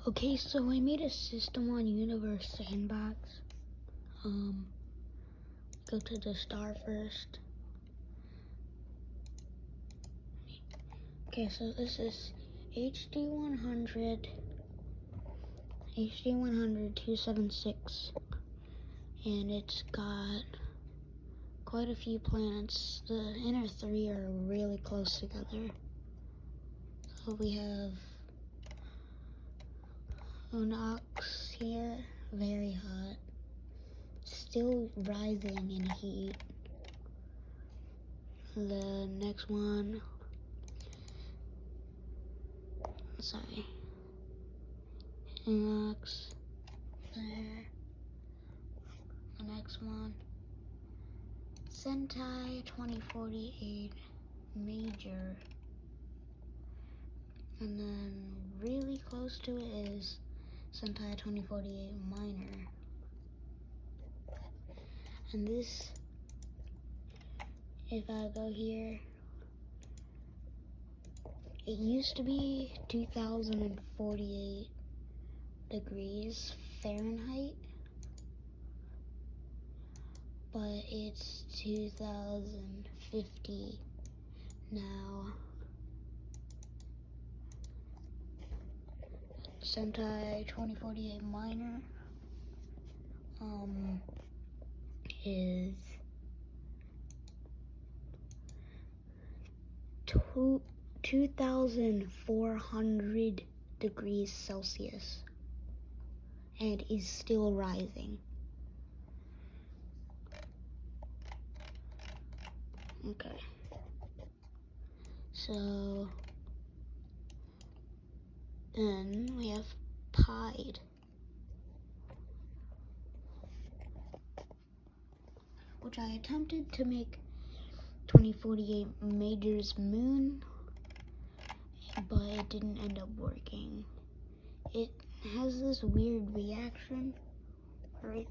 Okay, so I made a system on Universe Sandbox. Go to the star first. Okay, so this is HD100 276, and it's got quite a few planets. The inner three are really close together. So we have Unox here, very hot, still rising in heat. The next one, Unox, there. The next one, Sentai 2048 Major. And then really close to it is Sentai 2048 Minor. And this, if I go here, it used to be 2048 degrees Fahrenheit, but it's 2050 now. Sentai 2048 Minor is 2,400 degrees Celsius and is still rising. Okay, so then we have Pied, which I attempted to make 2048 Major's moon, but it didn't end up working. It has this weird reaction where it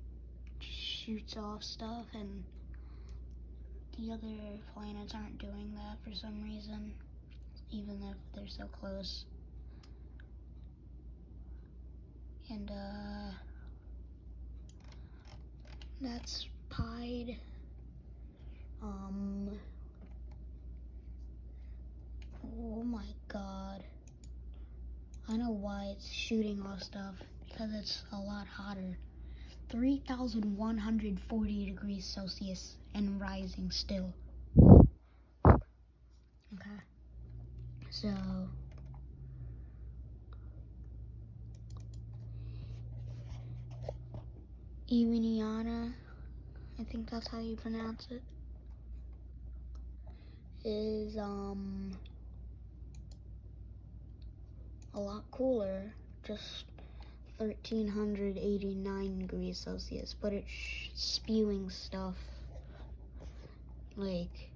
shoots off stuff, and the other planets aren't doing that for some reason, even if they're so close. And that's Pied. Oh my god. I know why it's shooting off stuff, because it's a lot hotter. 3,140 degrees Celsius and rising still. Okay. So Eveniana, I think that's how you pronounce it, is a lot cooler, just 1,389 degrees Celsius, but it's spewing stuff like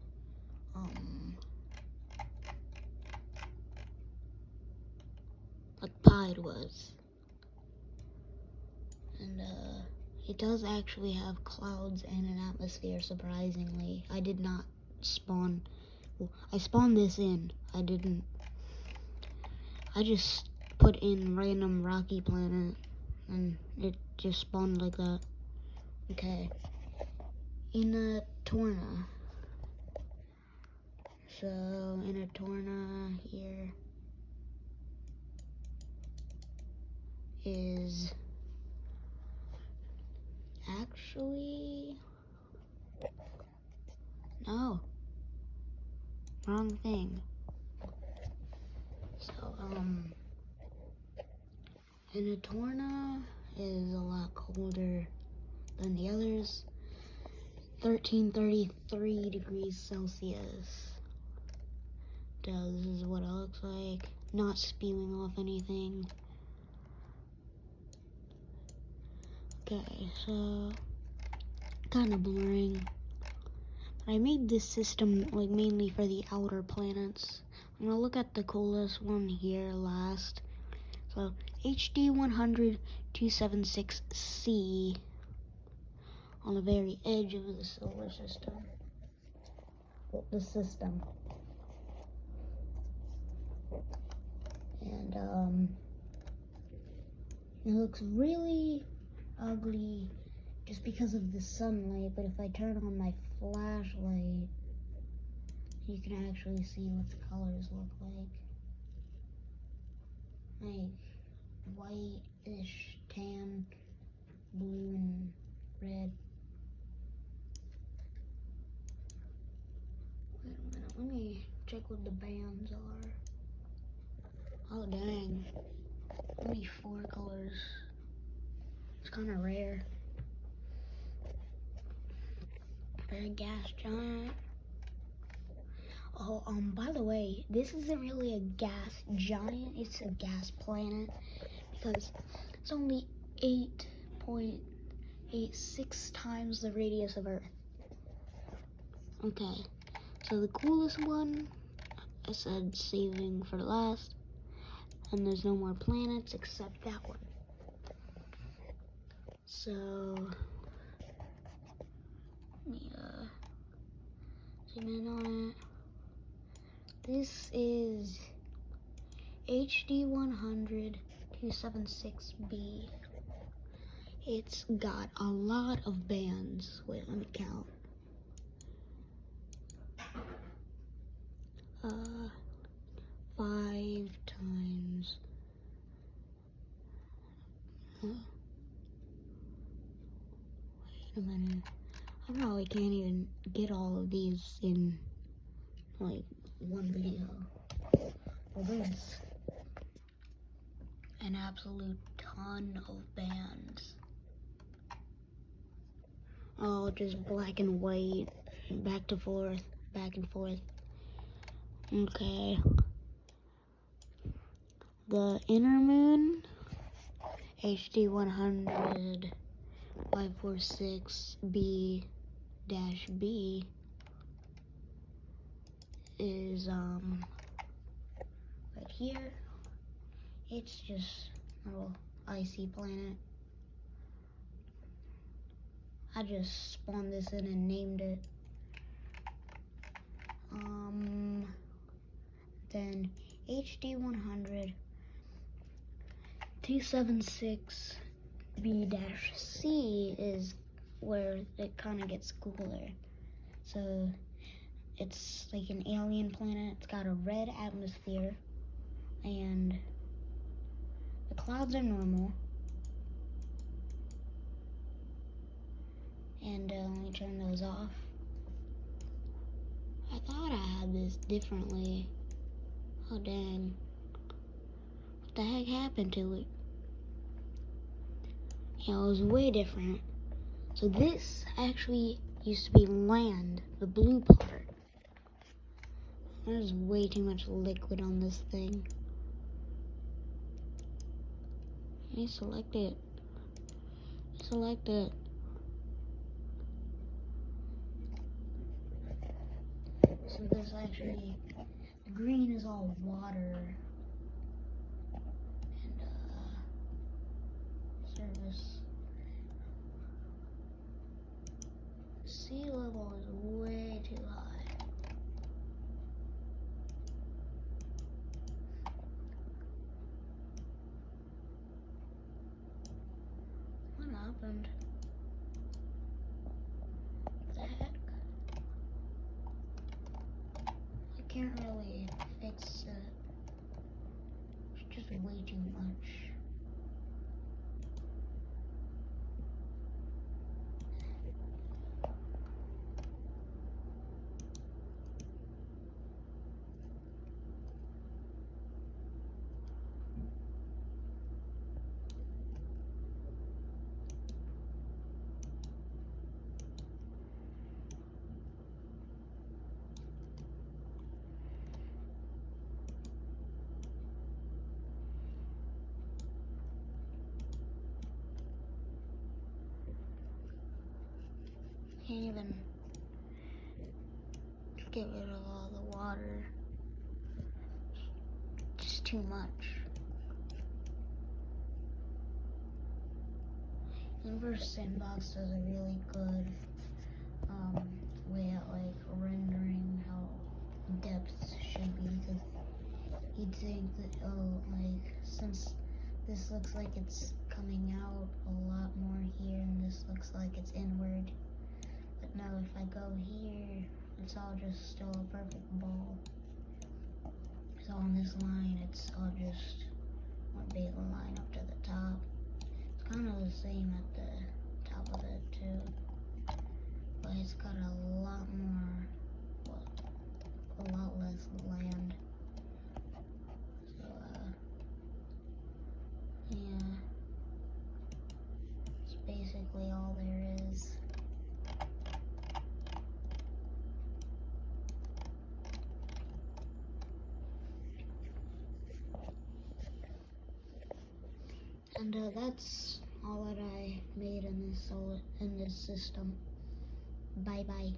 Pied was. And it does actually have clouds and an atmosphere, surprisingly. I did not spawn, well, I spawned this in. I just put in random rocky planet and it just spawned like that. Okay, Torna. So Torna here is actually, no, wrong thing. So Torna is a lot colder than the others. 1,333 degrees Celsius. This is what it looks like. Not spewing off anything. Okay, so kind of boring. I made this system like mainly for the outer planets. I'm gonna look at the coolest one here last. So HD100 276C on the very edge of the solar system. The system. And It looks really ugly just because of the sunlight, but if I turn on my flashlight, you can actually see what the colors look like. Like whitish, tan, blue, and red. Wait a minute, let me check what the bands are. Oh dang, only 4 colors. It's kind of rare. Very gas giant. Oh, by the way, this isn't really a gas giant, it's a gas planet because it's only 8.86 times the radius of Earth. Okay, so the coolest one, I said saving for last, and there's no more planets except that one. So, let me zoom in on it. This is HD 100 276b. It's got a lot of bands. Wait, let me count. 5 times. Wait a minute. I probably can't even get all of these in like one video. Well, there's an absolute ton of bands. Oh, just black and white, back and forth, back and forth. Okay. The inner moon, HD 100 546b-b is right here. It's just a little icy planet. I just spawned this in and named it. Then HD 100 276b-c is where it kind of gets cooler. So it's like an alien planet. It's got a red atmosphere, and the clouds are normal. And let me turn those off. I thought I had this differently. Oh dang. What the heck happened to it? Yeah, it was way different. So this actually used to be land, the blue part. There's way too much liquid on this thing. Let me select it. Select it. So this actually, the green is all water. And surface. Sea level is way too high. What happened? What the heck? I can't really fix it. It's just way too much. Can't even get rid of all the water. Just too much. Universe Sandbox does a really good way at like rendering how depths should be, because you'd think that, oh, like, since this looks like it's coming out a lot more here, and this looks like it's inward. But no, if I go here, it's all just still a perfect ball. So on this line, it's all just one big line up to the top. It's kind of the same at the top of it too, but it's got a lot more, well, a lot less land. So yeah, it's basically all there is. And that's all that I made in this system. Bye bye.